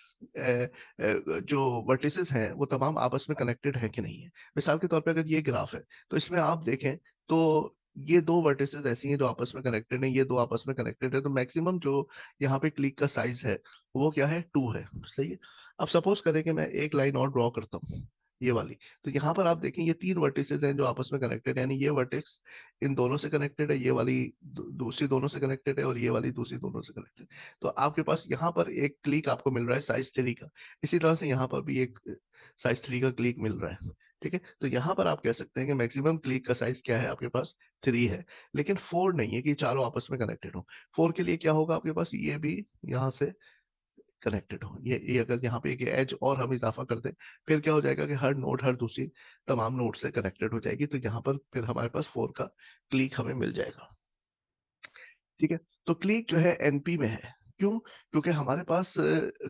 A: जो वर्टिसेस हैं वो तमाम आपस में कनेक्टेड है कि नहीं है। मिसाल के तौर पे अगर ये ग्राफ है, तो इसमें आप देखें तो ये दो वर्टिसेस ऐसी हैं जो आपस में कनेक्टेड हैं, ये दो आपस में कनेक्टेड है, तो मैक्सिमम जो यहाँ पे क्लिक का साइज है वो क्या है, 2 है। सही है? अब सपोज करें कि मैं एक लाइन और ड्रॉ करता हूँ, ये वाली। तो यहाँ पर आप देखें ये 3 वर्टिसेस हैं जो आपस में कनेक्टेड है, यानी ये वर्टेक्स इन दोनों से कनेक्टेड है, ये वाली दूसरी दोनों से कनेक्टेड है, और ये वाली दूसरी दोनों से कनेक्टेड। तो आपके पास यहाँ पर एक क्लिक आपको मिल रहा है साइज 3 का। इसी तरह से यहाँ पर भी एक साइज 3 का क्लिक मिल रहा है। ठीक है? तो यहाँ पर आप कह सकते हैं कि मैक्सिमम क्लिक का साइज क्या है, आपके पास 3 है। लेकिन 4 नहीं है कि चारों आपस में कनेक्टेड हो। 4 के लिए क्या होगा, आपके पास ये भी यहाँ से कनेक्टेड हो। ये अगर यहाँ पे एक एज और हम इजाफा कर दें, फिर क्या हो जाएगा कि हर नोड हर दूसरी तमाम नोड से कनेक्टेड हो जाएगी, तो यहाँ पर फिर हमारे पास 4 का क्लीक हमें मिल जाएगा। ठीक है, तो क्लीक जो है एनपी में है। क्यों? क्योंकि हमारे पास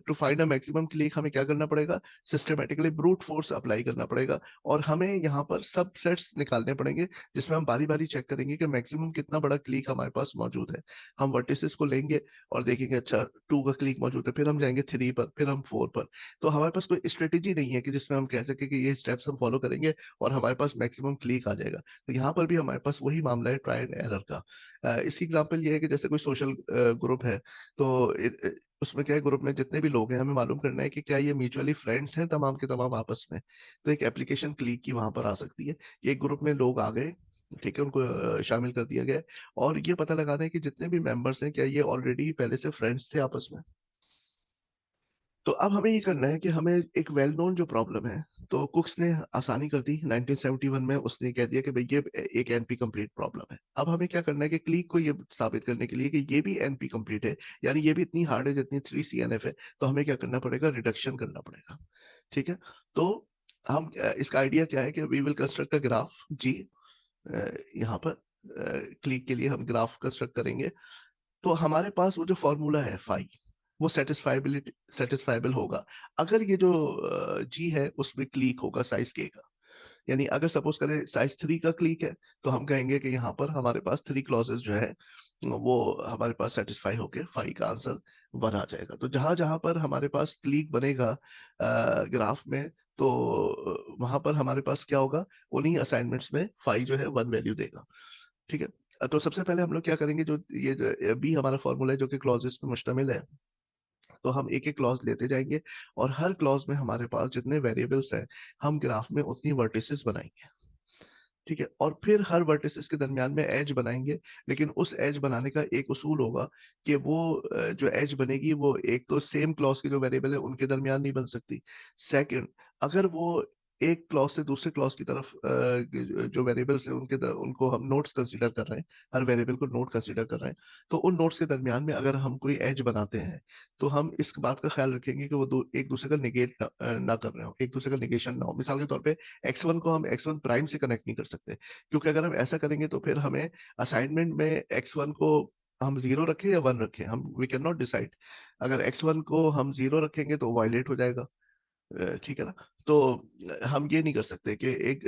A: to find a maximum clique हमें क्या करना पड़ेगा, सिस्टमेटिकली ब्रूट फोर्स अप्लाई करना पड़ेगा, और हमें यहाँ पर सब सेट्स निकालने पड़ेंगे जिसमें हम बारी बारी चेक करेंगे कि मैक्सिमम कितना बड़ा क्लीक हमारे पास मौजूद है। हम वर्टिसेस को लेंगे और देखेंगे अच्छा 2 का क्लीक मौजूद है, फिर हम जाएंगे 3 पर, फिर हम 4 पर। तो हमारे पास कोई स्ट्रेटेजी नहीं है कि जिसमें हम कह सके कि ये स्टेप्स हम फॉलो करेंगे और हमारे पास मैक्सिमम क्लीक आ जाएगा। तो यहाँ पर भी हमारे पास वही मामला है ट्राई एंड एरर का। इसकी एग्जांपल ये है कि जैसे कोई सोशल ग्रुप है, तो उसमें क्या है, ग्रुप में जितने भी लोग हैं हमें मालूम करना है कि क्या ये म्यूचुअली फ्रेंड्स हैं तमाम के तमाम आपस में। तो एक एप्लीकेशन क्लिक की वहां पर आ सकती है कि एक ग्रुप में लोग आ गए, ठीक है, उनको शामिल कर दिया गया है, और ये पता लगाना है कि जितने भी मेंबर्स हैं क्या ये ऑलरेडी पहले से फ्रेंड्स थे आपस में। तो अब हमें ये करना है कि हमें एक वेल नोन जो प्रॉब्लम है, तो कुक्स ने आसानी कर दी 1971 में, उसने कह दिया कि भाई ये एक एनपी कंप्लीट प्रॉब्लम है। अब हमें क्या करना है कि क्लीक को ये साबित करने के लिए कि ये भी एनपी कंप्लीट है, यानी ये भी इतनी हार्ड है जितनी 3CNF है, तो हमें क्या करना पड़ेगा, रिडक्शन करना पड़ेगा। ठीक है, तो हम इसका आइडिया क्या है कि we will construct a graph G. यहाँ पर क्लिक के लिए हम ग्राफ कंस्ट्रक्ट करेंगे। तो हमारे पास वो जो फॉर्मूला है फाई, वो सेटिस्फाइबिलिटी सेटिस्फाइबल होगा अगर ये जो जी है उसमें क्लीक होगा साइज के का। यानी अगर सपोज करें साइज 3 का क्लीक है, तो हम कहेंगे कि यहाँ पर हमारे पास 3 क्लॉजेस जो है वो हमारे पास सेटिस्फाई होके फाई का आंसर 1 आ जाएगा। तो जहां जहां पर हमारे पास क्लीक बनेगा ग्राफ में, तो वहां पर हमारे पास क्या होगा, उन्हीं असाइनमेंट्स में फाई जो है 1 वैल्यू देगा। ठीक है, तो सबसे पहले हम लोग क्या करेंगे, जो ये जो बी हमारा फॉर्मूला है जो कि क्लॉजेस पे मुश्तमिल है, तो हम एक एक क्लॉज लेते जाएंगे, और हर क्लॉज में हमारे पास जितने वेरिएबल्स हैं हम ग्राफ में उतनी वर्टिसेस बनाएंगे। ठीक है, और फिर हर वर्टिसेस के दरमियान में एज बनाएंगे। लेकिन उस एज बनाने का एक उसूल होगा कि वो जो एज बनेगी वो एक तो सेम क्लॉज के जो वेरिएबल है उनके दरमियान नहीं बन सकती। सेकंड, अगर वो एक क्लॉज से दूसरे क्लॉज की तरफ जो वेरिएबल्स है उनको हम नोट्स कंसीडर कर रहे हैं, हर वेरिएबल को नोट कंसीडर कर रहे हैं, तो उन नोट्स के दरमियान में अगर हम कोई एज बनाते हैं, तो हम इस बात का ख्याल रखेंगे कि वो एक दूसरे का निगेट ना कर रहे हो, एक दूसरे का निगेशन ना हो। मिसाल के तौर पे x1 को हम x1 प्राइम से कनेक्ट नहीं कर सकते, क्योंकि अगर हम ऐसा करेंगे तो फिर हमें असाइनमेंट में x1 को हम 0 रखें या 1 रखें, हम वी कैन नॉट डिसाइड। अगर x1 को हम 0 रखेंगे तो वायलेट हो जाएगा, ठीक है ना। तो हम ये नहीं कर सकते कि एक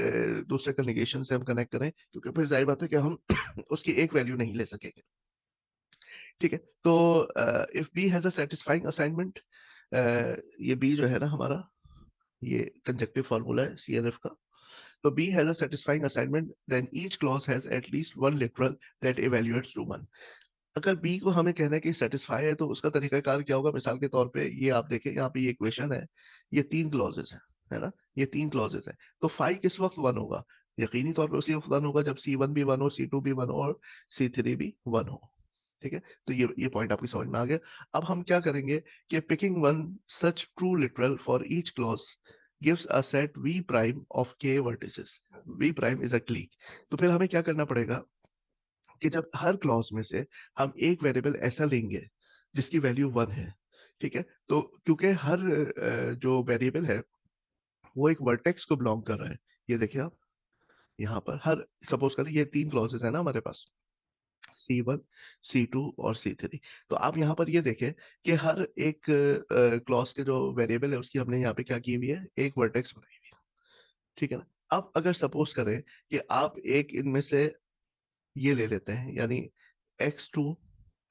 A: दूसरे का निगेशन से हम कनेक्ट करें, क्योंकि फिर जाहिर बात है कि हम उसकी एक वैल्यू नहीं ले सकेंगे। ठीक है, तो if B has a satisfying assignment, ये बी जो है ना हमारा, ये कंजक्टिव फॉर्मूला है सीएनएफ का। So B has a satisfying assignment, then each clause has at least one literal that evaluates to 1. अगर B को हमें कहना है कि सेटिस्फाई है, तो उसका तरीकाकार क्या होगा, मिसाल के तौर पे ये आप देखें, यहाँ पे ये इक्वेशन है, ये 3 क्लॉजेस है ना, ये 3 क्लॉजेस है, तो फाई किस वक्त 1 होगा, यकीनी तौर पे उसी वक्त 1 होगा जब C1 भी 1 हो, C2 भी 1 हो और C3 भी 1 हो। ठीक है, तो ये पॉइंट आपकी समझ में आ गया। अब हम क्या करेंगे कि picking one such true literal for each clause gives a set v prime of k vertices. v prime is a clique. तो फिर हमें क्या करना पड़ेगा कि जब हर क्लॉज में से हम एक वेरिएबल ऐसा लेंगे जिसकी वैल्यू 1 है, ठीक है, तो क्योंकि हर जो वेरिएबल है वो एक वर्टेक्स को बिलोंग कर रहा है। ये देखिए आप, यहाँ पर हर, सपोज करें ये 3 क्लॉजेस है ना हमारे पास, C1, C2 और C3। तो आप यहाँ पर ये देखें कि हर एक क्लॉज के जो वेरिएबल है उसकी हमने यहाँ पे क्या की हुई है, एक वर्टेक्स बनाई हुई है। ठीक है ना। अब अगर सपोज करें कि आप एक इनमें से ये ले लेते हैं, यानी x2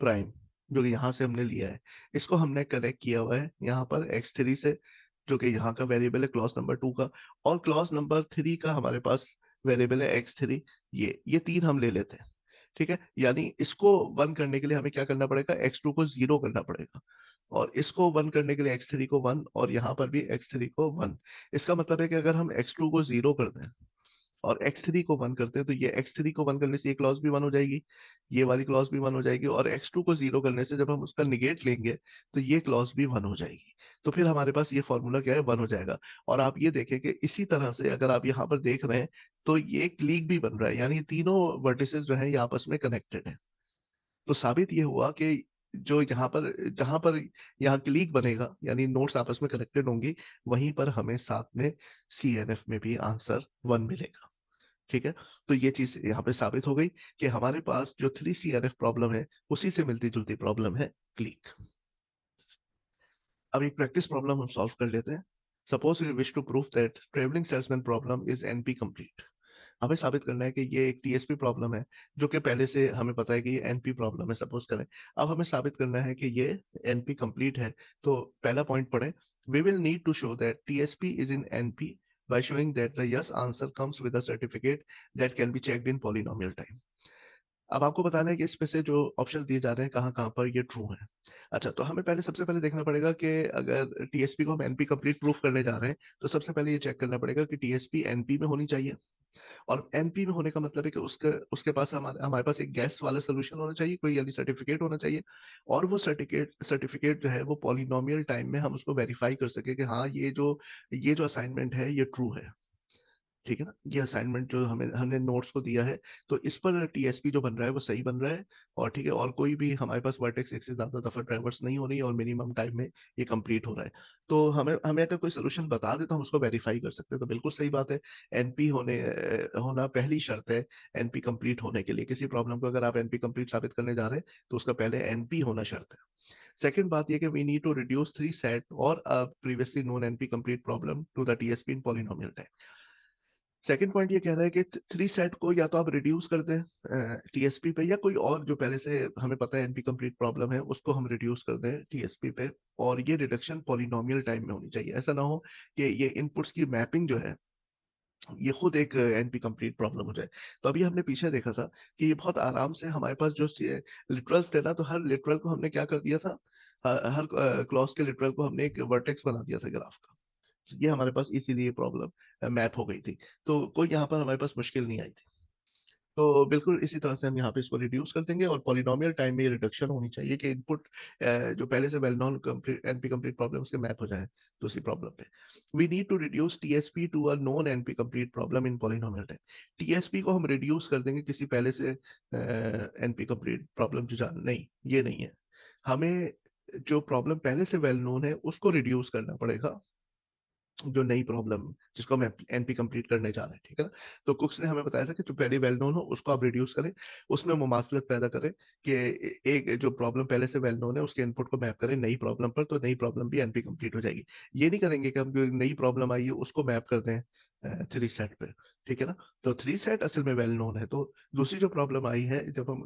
A: प्राइम, जो कि यहाँ से हमने लिया है, इसको हमने कनेक्ट किया हुआ है यहाँ पर x3 से, जो कि यहाँ का वेरिएबल है क्लॉज नंबर 2 का, और क्लॉज नंबर 3 का हमारे पास वेरिएबल है x3। ये 3 हम ले लेते हैं। ठीक है, यानी इसको 1 करने के लिए हमें क्या करना पड़ेगा, x2 को 0 करना पड़ेगा, और इसको 1 करने के लिए x3 को 1, और यहाँ पर भी x3 को 1। इसका मतलब है कि अगर हम x2 को 0 कर दें और x3 को 1 करते हैं, तो ये x3 को 1 करने से ये क्लॉज भी 1 हो जाएगी, ये वाली क्लॉज भी 1 हो जाएगी, और x2 को 0 करने से जब हम उसका निगेट लेंगे तो ये क्लॉज भी 1 हो जाएगी। तो फिर हमारे पास ये फॉर्मूला क्या है, 1 हो जाएगा। और आप ये देखें कि इसी तरह से अगर आप यहाँ पर देख रहे हैं, तो ये एक लीग भी बन रहा है, यानी तीनों वर्टिसेस जो है ये आपस में कनेक्टेड है। तो साबित ये हुआ कि जो जहां पर यहाँ क्लिक बनेगा यानी नोट्स आपस में कनेक्टेड होंगी, वहीं पर हमें साथ में CNF में भी आंसर 1 मिलेगा। ठीक है, तो ये चीज यहाँ पे साबित हो गई कि हमारे पास जो 3 CNF प्रॉब्लम है उसी से मिलती जुलती प्रॉब्लम है क्लिक। अब एक प्रैक्टिस प्रॉब्लम हम सॉल्व कर लेते हैं। Suppose we wish to prove that travelling salesman problem is NP complete. हमें साबित करना है कि ये एक TSP प्रॉब्लम है, जो कि पहले से हमें पता है कि ये NP प्रॉब्लम है सपोज करें। अब हमें साबित करना है कि ये NP कंप्लीट है। तो पहला पॉइंट पढ़े, we will need to show that TSP is in NP by showing that the yes answer comes with a certificate that can be checked in polynomial time। अब आपको बताना है कि इसमें से जो ऑप्शन दिए जा रहे हैं कहाँ कहाँ पर ये ट्रू है। अच्छा, तो हमें सबसे पहले देखना पड़ेगा कि अगर TSP को हम NP कंप्लीट प्रूफ करने जा रहे हैं, तो सबसे पहले ये चेक करना पड़ेगा कि TSP NP में होनी चाहिए। और NP में होने का मतलब है कि उसके उसके पास हमारे हमारे पास एक गैस वाला सोल्यूशन होना चाहिए, कोई यानी सर्टिफिकेट होना चाहिए। और वो सर्टिफिकेट जो है वो पॉलिनोमियल टाइम में हम उसको वेरीफाई कर सके कि हाँ ये जो असाइनमेंट है ये ट्रू है। ठीक है ना, ये असाइनमेंट जो हमने नोट्स को दिया है, तो इस पर TSP जो बन रहा है वो सही बन रहा है। और ठीक है, और कोई भी हमारे पास वर्टेक्स एक से ज्यादा दफा ट्रैवर्स नहीं हो रही है और मिनिमम टाइम में ये कंप्लीट हो रहा है। तो हमें हमें अगर कोई सोल्यूशन बता दे तो हम उसको वेरीफाई कर सकते हैं, तो बिल्कुल सही बात है। NP होना पहली शर्त है NP कंप्लीट होने के लिए। किसी प्रॉब्लम को अगर आप NP कंप्लीट साबित करने जा रहे हैं तो उसका पहले NP होना शर्त है। सेकंड बात यह कि we need to reduce 3 set और previously known NP complete problem to the TSP in polynomial time. Second point ये कह रहा है कि 3 सेट को या तो आप रिड्यूस कर दें TSP पे, या कोई और जो पहले से हमें पता है NP कंप्लीट प्रॉब्लम है उसको हम रिड्यूस कर दें TSP पे। और ये रिडक्शन पॉलिनोमियल टाइम में होनी चाहिए। ऐसा ना हो कि ये इनपुट्स की मैपिंग जो है ये खुद एक NP कंप्लीट प्रॉब्लम हो जाए। तो अभी हमने पीछे देखा था कि ये बहुत आराम से हमारे पास जो लिटरल्स थे ना, तो हर लिटरल को हमने क्या कर दिया था, हर क्लॉज के लिटरल को हमने एक वर्टेक्स बना दिया था ग्राफ का। ये हमारे पास इसीलिए प्रॉब्लम मैप हो गई थी। तो कोई यहाँ पर हमारे पास मुश्किल नहीं आई थी। तो बिल्कुल इसी तरह से हम यहाँ पे इसको रिड्यूस कर देंगे और पॉलिनोमियल टाइम में ये रिडक्शन होनी चाहिए कि इनपुट जो पहले से well known complete NP complete problem उसके मैप हो जाए दूसरी प्रॉब्लम पे। We need to reduce TSP to a known NP complete problem in polynomial time. TSP को हम रिड्यूस कर देंगे किसी पहले से NP कंप्लीट प्रॉब्लम जो जान नहीं, ये नहीं है। हमें जो प्रॉब्लम पहले से वेल नोन है उसको रिड्यूस करना पड़ेगा, जो नई प्रॉब्लम जिसको हम NP कंप्लीट करने जा रहे हैं। ठीक है ना, तो कुक्स ने हमें बताया था कि जो पहले वेल नोन हो उसको आप रिड्यूस करें, उसमें मुमासलत पैदा करें कि एक जो प्रॉब्लम पहले से वेल नोन है उसके इनपुट को मैप करें नई प्रॉब्लम पर, तो नई प्रॉब्लम भी NP कंप्लीट हो जाएगी। ये नहीं करेंगे कि हम जो नई प्रॉब्लम आई है उसको मैप कर दें 3 सेट पे। ठीक है ना, तो 3 सेट असल में वेल नोन है। तो दूसरी जो प्रॉब्लम आई है जब हम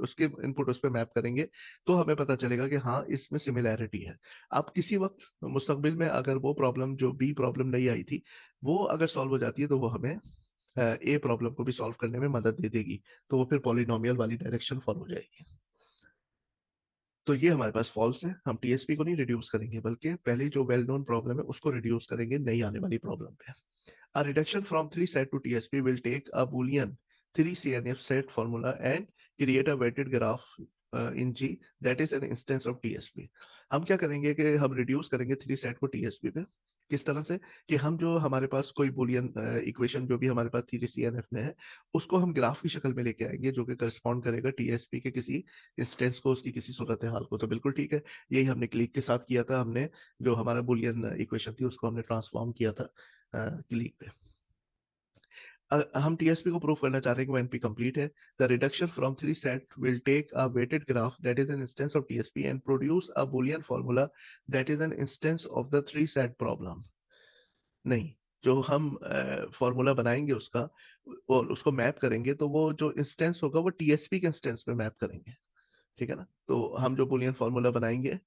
A: उसके इनपुट उस पर मैप करेंगे तो हमें पता चलेगा कि हाँ इसमें सिमिलैरिटी है। अब किसी वक्त मुस्तकबिल में अगर वो प्रॉब्लम जो बी प्रॉब्लम नहीं आई थी वो अगर सॉल्व हो जाती है तो वो हमें ए प्रॉब्लम को भी सॉल्व करने में मदद दे देगी, तो वो फिर पॉलिनोमियल वाली डायरेक्शन फॉलो हो जाएगी। तो ये हमारे पास फॉल्स है, हम TSP को नहीं रिड्यूस करेंगे बल्कि पहले जो वेल नोन प्रॉब्लम है उसको रिड्यूस करेंगे नई आने वाली प्रॉब्लम पे। A reduction from 3 set to TSP will take a Boolean 3 CNF set formula and create a weighted graph in G that is an instance of TSP। हम क्या करेंगे कि हम रिड्यूस करेंगे 3 सेट को TSP पे। किस तरह से कि हम जो हमारे पास कोई बुलियन इक्वेशन जो भी हमारे पास 3 CNF में है उसको हम ग्राफ की शक्ल में लेके आएंगे जो कि करस्पॉन्ड करेगा TSP के किसी इंस्टेंस को, उसकी किसी सूरत हाल को। तो बिल्कुल ठीक है, यही हमने क्लिक के साथ किया था। हमने जो हमारा बुलियन इक्वेशन थी उसको हमने ट्रांसफॉर्म किया था क्लिक पे। हम TSP को प्रूव करना चाह रहे हैं कि वो NP कंप्लीट है। The reduction from 3 SAT will take a weighted graph that is an instance of TSP and produce a Boolean formula that is an instance of the 3 SAT problem. नहीं, जो हम फॉर्मूला बनाएंगे उसका और उसको map करेंगे तो वो जो इंस्टेंस होगा वो TSP के इंस्टेंस में मैप करेंगे। ठीक है ना, तो हम जो बुलियन फॉर्मूला बनाएंगे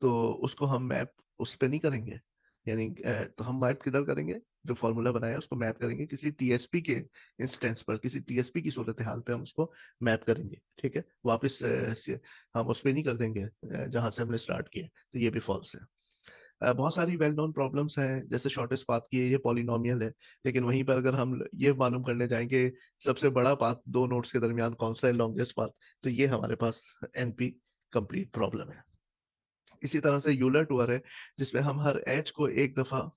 A: तो उसको हम मैप उस पर नहीं करेंगे, यानी तो हम मैप किधर करेंगे, जो फॉर्मूला बनाया उसको मैप करेंगे किसी TSP के इंस्टेंस पर, किसी TSP की सूरत हाल पे हम उसको मैप करेंगे। ठीक है, वापस हम उस पर नहीं कर देंगे जहां से हमने स्टार्ट किया। तो ये भी फॉल्स है। बहुत सारी वेल नोन प्रॉब्लम्स हैं, जैसे शॉर्टेस्ट पाथ की है, ये पॉलिनोमियल है। लेकिन वहीं पर अगर हम ये मालूम करने जाएंगे सबसे बड़ा पाथ दो नोड्स के दरमियान कौन सा है, लॉन्गेस्ट पाथ, तो ये हमारे पास NP कंप्लीट प्रॉब्लम है। इसी तरह से यूलर टूर है जिसमें हम हर एज को एक दफा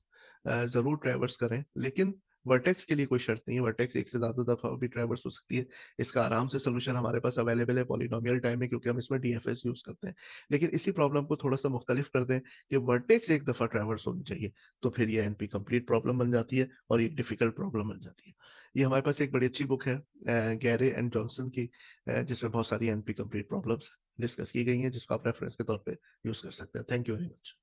A: जरूर ट्रेवर्स करें, लेकिन वर्टेक्स के लिए कोई शर्त नहीं है, वर्टेक्स एक से ज्यादा दफा भी ट्रैवर्स हो सकती है। इसका आराम से सोल्यूशन हमारे पास अवेलेबल है पॉलिनोमियल टाइम में, क्योंकि हम इसमें डीएफएस यूज करते हैं। लेकिन इसी प्रॉब्लम को थोड़ा सा मुख्तलिफ कर दें कि वर्टेक्स एक दफा ट्रैवर्स होनी चाहिए, तो फिर ये एनपी कंप्लीट प्रॉब्लम बन जाती है और एक डिफिकल्ट प्रॉब्लम बन जाती है। ये हमारे पास एक बड़ी अच्छी बुक है गैरे एंड जॉनसन की, जिसमें बहुत सारी एनपी कंप्लीट प्रॉब्लम्स डिस्कस की गई हैं, जिसको आप रेफरेंस के तौर पे यूज कर सकते हैं। Thank you very much.